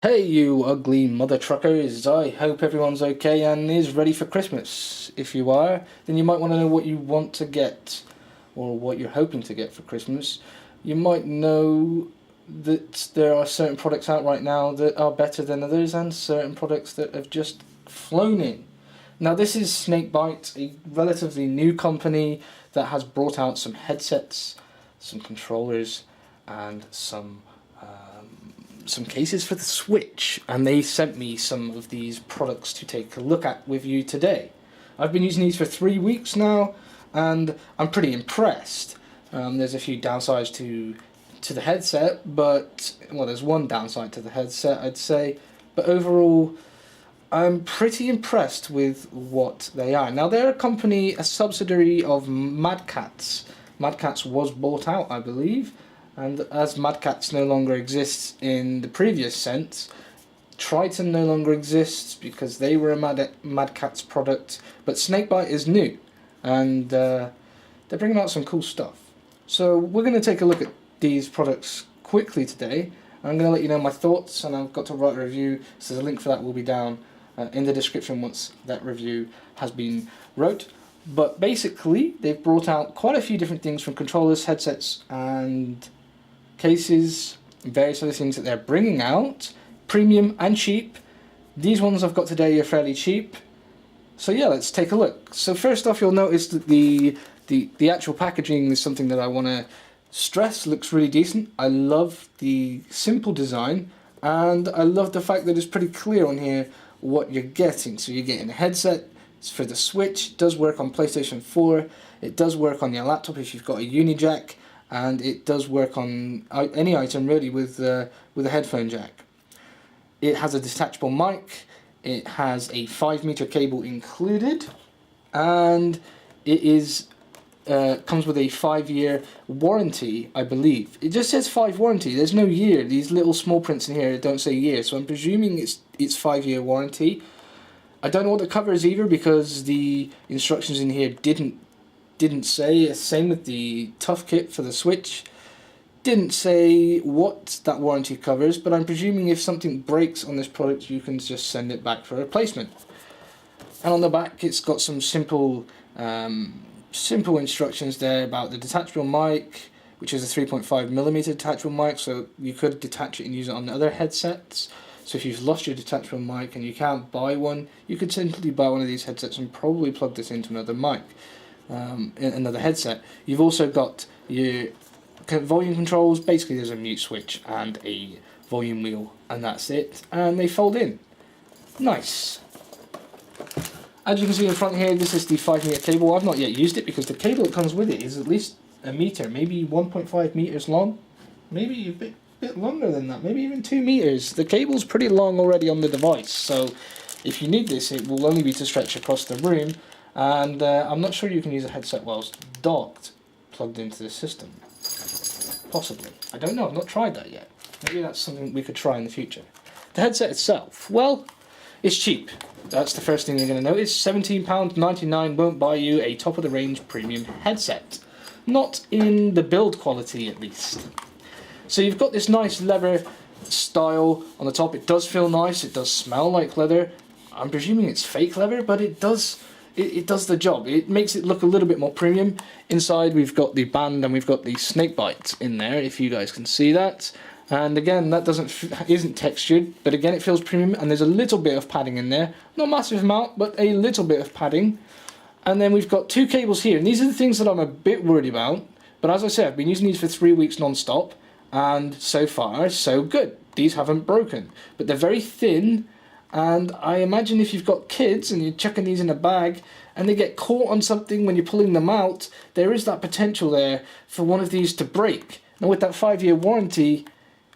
Hey you ugly mother truckers, I hope everyone's okay and is ready for Christmas. If you are, then you might want to know what you want to get, or what you're hoping to get for Christmas. You might know that there are certain products out right now that are better than others, and certain products that have just flown in. Now this is Snakebyte, a relatively new company that has brought out some headsets, some controllers, and some cases for the Switch, and they sent me some of these products to take a look at with you today. I've been using these for 3 weeks now, and I'm pretty impressed. There's a few downsides to the headset, but well, there's one downside to the headset, I'd say, but overall, I'm pretty impressed with what they are. Now, they're a company, a subsidiary of Mad Catz. Mad Catz was bought out, I believe, and as Mad Catz no longer exists in the previous sense, Triton no longer exists because they were a Mad Catz product, but Snakebyte is new, and they're bringing out some cool stuff. So we're going to take a look at these products quickly today. I'm going to let you know my thoughts, and I've got to write a review, so the link for that will be down in the description once that review has been wrote. But basically, they've brought out quite a few different things from controllers, headsets, and cases, various other things that they're bringing out, premium and cheap. These ones I've got today are fairly cheap. So yeah, let's take a look. So first off, you'll notice that the actual packaging is something that I want to stress looks really decent. I love the simple design, and I love the fact that it's pretty clear on here what you're getting. So you're getting a headset. It's for the Switch. It does work on PlayStation 4. It does work on your laptop if you've got a uni jack, and it does work on any item really with a headphone jack. It has a detachable mic. It has a 5-meter cable included, and it is comes with a 5-year warranty, I believe. It just says 5 warranty. There's no year. These little small prints in here don't say year, so I'm presuming it's 5-year warranty. I don't know what the cover is either, because the instructions in here didn't say. Same with the Tough Kit for the Switch. Didn't say what that warranty covers, but I'm presuming if something breaks on this product, you can just send it back for replacement. And on the back, it's got some simple instructions there about the detachable mic, which is a 3.5mm detachable mic, so you could detach it and use it on other headsets. So if you've lost your detachable mic and you can't buy one, you could simply buy one of these headsets and probably plug this into another mic, another headset. You've also got your volume controls. Basically there's a mute switch and a volume wheel, and that's it, and they fold in. Nice. As you can see in front here, this is the 5-meter cable. I've not yet used it because the cable that comes with it is at least a meter, maybe 1.5 meters long, maybe a bit longer than that, maybe even 2 meters. The cable's pretty long already on the device, so if you need this, it will only be to stretch across the room, and I'm not sure you can use a headset whilst docked, plugged into the system. Possibly. I don't know, I've not tried that yet. Maybe that's something we could try in the future. The headset itself, well, it's cheap. That's the first thing you're going to notice. £17.99 won't buy you a top-of-the-range premium headset. Not in the build quality, at least. So you've got this nice leather style on the top. It does feel nice. It does smell like leather. I'm presuming it's fake leather, but it does the job. It makes it look a little bit more premium. Inside we've got the band and we've got the Snakebyte in there, if you guys can see that. And again, that isn't textured, but again it feels premium, and there's a little bit of padding in there. Not a massive amount, but a little bit of padding. And then we've got 2 cables here, and these are the things that I'm a bit worried about. But as I said, I've been using these for 3 weeks non-stop, and so far, so good. These haven't broken, but they're very thin, and I imagine if you've got kids and you're chucking these in a bag and they get caught on something when you're pulling them out, there is that potential there for one of these to break. Now with that 5-year warranty,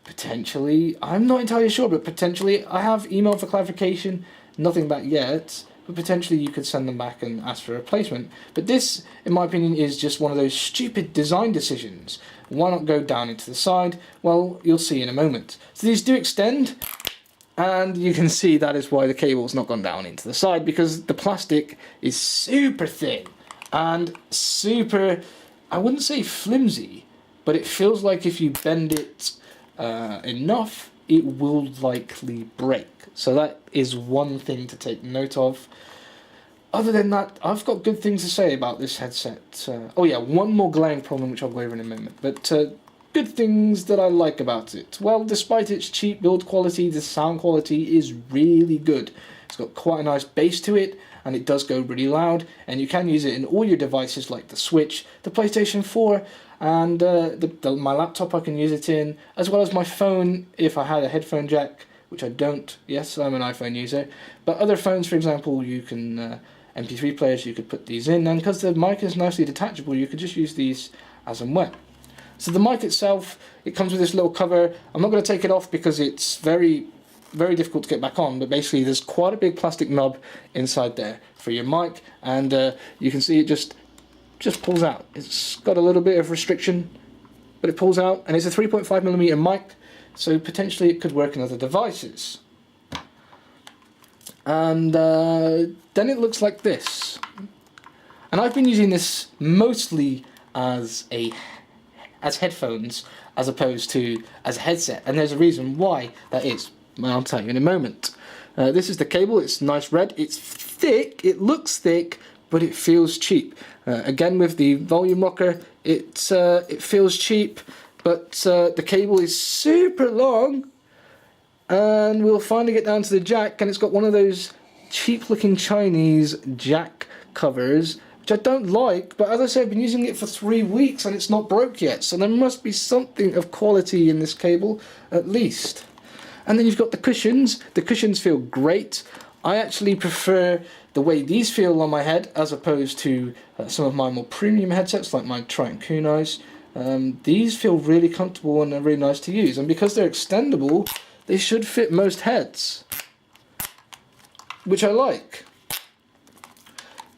potentially, I'm not entirely sure, but potentially, I have emailed for clarification, nothing back yet, but potentially you could send them back and ask for a replacement. But this, in my opinion, is just one of those stupid design decisions. Why not go down into the side? Well, you'll see in a moment. So these do extend, and you can see that is why the cable's not gone down into the side, because the plastic is super thin and super, I wouldn't say flimsy, but it feels like if you bend it enough, it will likely break. So that is one thing to take note of. Other than that, I've got good things to say about this headset. Oh yeah, one more glaring problem which I'll go over in a moment. But good things that I like about it. Well, despite its cheap build quality, the sound quality is really good. It's got quite a nice bass to it, and it does go really loud, and you can use it in all your devices like the Switch, the PlayStation 4, and my laptop I can use it in, as well as my phone if I had a headphone jack, which I don't. Yes, I'm an iPhone user. But other phones, for example, you can, MP3 players, you could put these in, and because the mic is nicely detachable, you could just use these as and when. So the mic itself, it comes with this little cover. I'm not going to take it off because it's very difficult to get back on, but basically there's quite a big plastic knob inside there for your mic, and you can see it just pulls out. It's got a little bit of restriction, but it pulls out, and it's a 3.5mm mic, so potentially it could work in other devices. And then it looks like this. And I've been using this mostly as headphones as opposed to as a headset, and there's a reason why that is. I'll tell you in a moment. This is the cable. It's nice red. It's thick. It looks thick, but it feels cheap. Again, with the volume rocker, it feels cheap, but the cable is super long, and we'll finally get down to the jack, and it's got one of those cheap-looking Chinese jack covers, which I don't like, but as I said, I've been using it for 3 weeks, and it's not broke yet, so there must be something of quality in this cable, at least. And then you've got the cushions. The cushions feel great. I actually prefer the way these feel on my head as opposed to some of my more premium headsets like my Triton Kunais. These feel really comfortable and are really nice to use. And because they're extendable, they should fit most heads, which I like.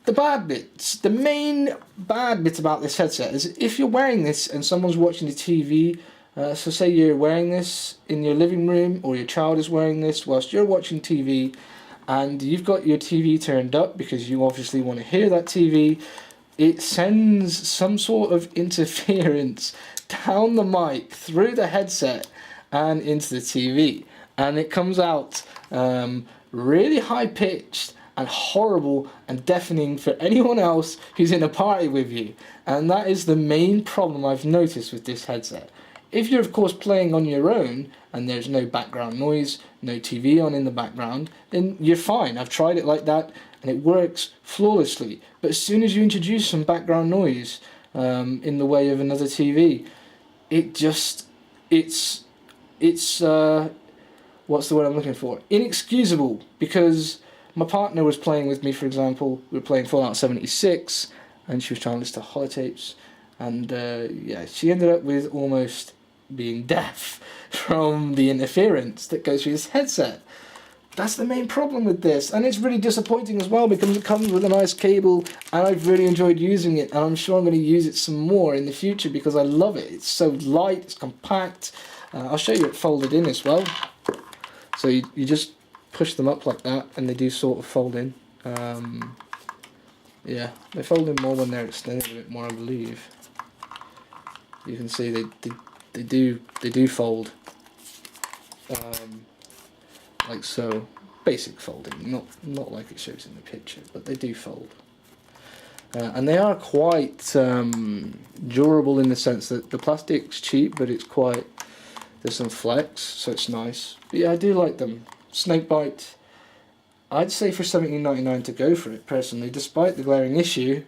The bad bits. The main bad bit about this headset is if you're wearing this and someone's watching the TV, so say you're wearing this in your living room, or your child is wearing this whilst you're watching TV, and you've got your TV turned up because you obviously want to hear that TV, it sends some sort of interference down the mic, through the headset, and into the TV. And it comes out really high-pitched and horrible and deafening for anyone else who's in a party with you. And that is the main problem I've noticed with this headset. If you're of course playing on your own and there's no background noise, no TV on in the background, then you're fine. I've tried it like that and it works flawlessly. But as soon as you introduce some background noise in the way of another TV, it's what's the word I'm looking for? Inexcusable, because my partner was playing with me, for example. We were playing Fallout 76 and she was trying to listen to holotapes, and yeah, she ended up with almost being deaf from the interference that goes through this headset. That's the main problem with this, and it's really disappointing as well because it comes with a nice cable and I've really enjoyed using it, and I'm sure I'm going to use it some more in the future because I love it. It's so light, it's compact. I'll show you it folded in as well. So you just push them up like that and they do sort of fold in. Yeah, they fold in more when they're extended a bit more, I believe. You can see they do fold, like so. Basic folding, not like it shows in the picture, but they do fold. And they are quite durable in the sense that the plastic's cheap, but it's quite, there's some flex, so it's nice. But yeah, I do like them. Snakebyte, I'd say for $17.99 to go for it personally, despite the glaring issue.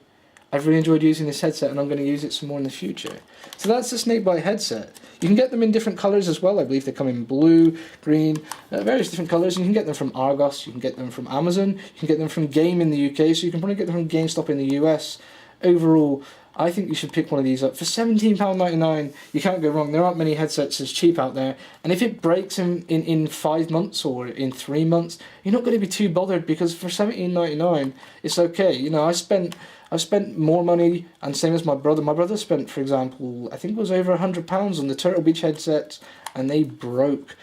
I've really enjoyed using this headset and I'm going to use it some more in the future. So that's the Snakebyte headset. You can get them in different colours as well. I believe they come in blue, green, various different colours. And you can get them from Argos, you can get them from Amazon, you can get them from Game in the UK, so you can probably get them from GameStop in the US. Overall, I think you should pick one of these up. For £17.99, you can't go wrong. There aren't many headsets as cheap out there. And if it breaks in 5 months or in 3 months, you're not going to be too bothered because for £17.99, it's okay. You know, I've spent more money, and same as my brother. My brother spent, for example, I think it was over £100 on the Turtle Beach headsets, and they broke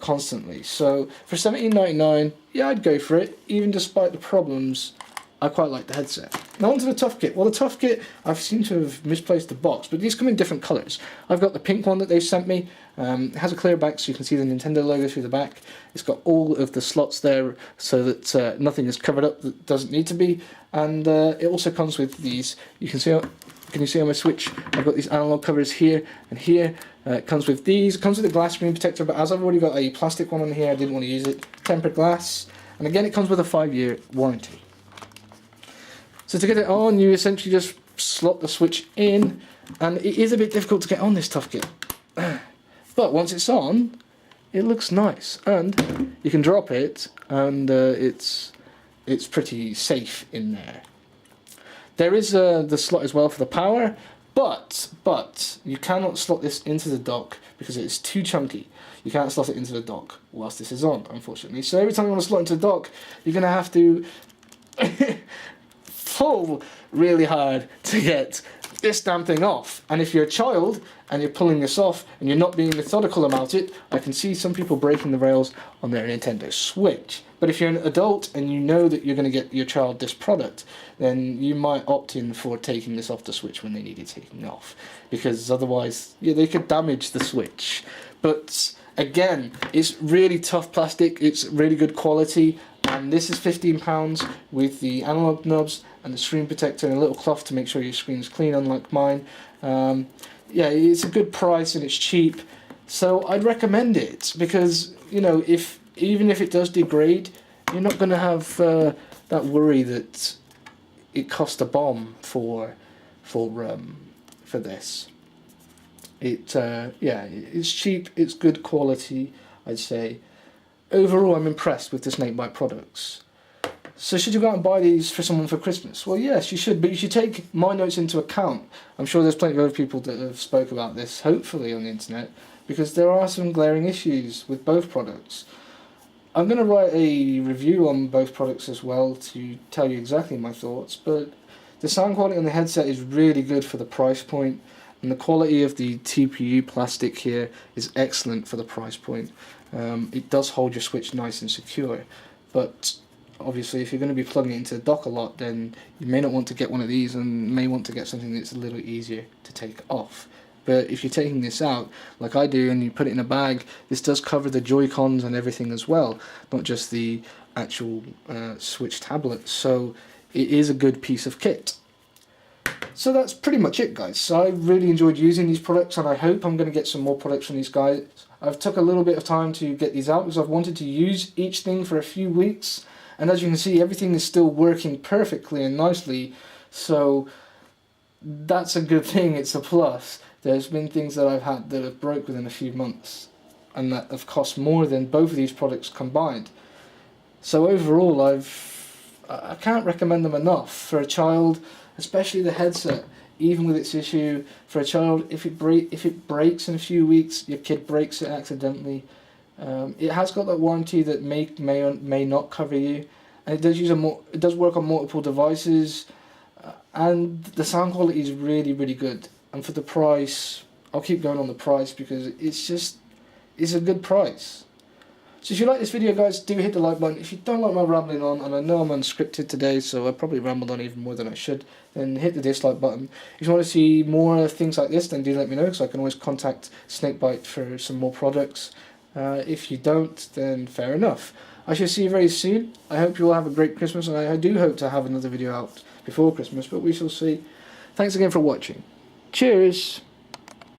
constantly. So for £17.99, yeah, I'd go for it, even despite the problems. I quite like the headset. Now onto the Tough Kit. Well, the Tough Kit, I've seemed to have misplaced the box, but these come in different colours. I've got the pink one that they sent me. It has a clear back so you can see the Nintendo logo through the back. It's got all of the slots there so that nothing is covered up that doesn't need to be. And it also comes with these, you can see on my Switch, I've got these analog covers here and here. It comes with these, it comes with a glass screen protector, but as I've already got a plastic one on here, I didn't want to use it. Tempered glass, and again it comes with a 5-year warranty. So to get it on, you essentially just slot the Switch in, and it is a bit difficult to get on this Tough Kit. But once it's on, it looks nice, and you can drop it, and it's pretty safe in there. There is the slot as well for the power, but you cannot slot this into the dock because it is too chunky. You can't slot it into the dock whilst this is on, unfortunately. So every time you want to slot into the dock, you're going to have to pull really hard to get this damn thing off. And if you're a child and you're pulling this off and you're not being methodical about it, I can see some people breaking the rails on their Nintendo Switch. But if you're an adult and you know that you're going to get your child this product, then you might opt in for taking this off the Switch when they need it taken off, because otherwise, yeah, they could damage the Switch. But again, it's really tough plastic, it's really good quality, and this is £15 with the analog knobs and the screen protector and a little cloth to make sure your screen's clean, unlike mine. Yeah, it's a good price and it's cheap, so I'd recommend it, because, you know, even if it does degrade, you're not going to have that worry that it cost a bomb for this. Yeah, it's cheap, it's good quality, I'd say. Overall, I'm impressed with the Snakebyte products. So should you go out and buy these for someone for Christmas? Well, yes, you should, but you should take my notes into account. I'm sure there's plenty of other people that have spoke about this, hopefully on the internet, because there are some glaring issues with both products. I'm going to write a review on both products as well to tell you exactly my thoughts, but the sound quality on the headset is really good for the price point, and the quality of the TPU plastic here is excellent for the price point. It does hold your Switch nice and secure, but obviously if you're going to be plugging it into the dock a lot, then you may not want to get one of these and may want to get something that's a little easier to take off. But if you're taking this out, like I do, and you put it in a bag, this does cover the Joy-Cons and everything as well, not just the actual Switch tablet, so it is a good piece of kit. So that's pretty much it, guys. So I really enjoyed using these products, and I hope I'm going to get some more products from these guys. I've took a little bit of time to get these out because I've wanted to use each thing for a few weeks, and as you can see, everything is still working perfectly and nicely, so that's a good thing, it's a plus. There's been things that I've had that have broke within a few months, and that have cost more than both of these products combined. So overall, I can't recommend them enough for a child, especially the headset. Even with its issue, for a child, if it breaks in a few weeks, your kid breaks it accidentally. It has got that warranty that may or may not cover you, and it does work on multiple devices, and the sound quality is really, really good. And for the price, I'll keep going on the price because it's a good price. So if you like this video, guys, do hit the like button. If you don't like my rambling on, and I know I'm unscripted today, so I probably rambled on even more than I should, then hit the dislike button. If you want to see more things like this, then do let me know, because I can always contact Snakebyte for some more products. If you don't, then fair enough. I shall see you very soon. I hope you all have a great Christmas, and I do hope to have another video out before Christmas, but we shall see. Thanks again for watching. Cheers!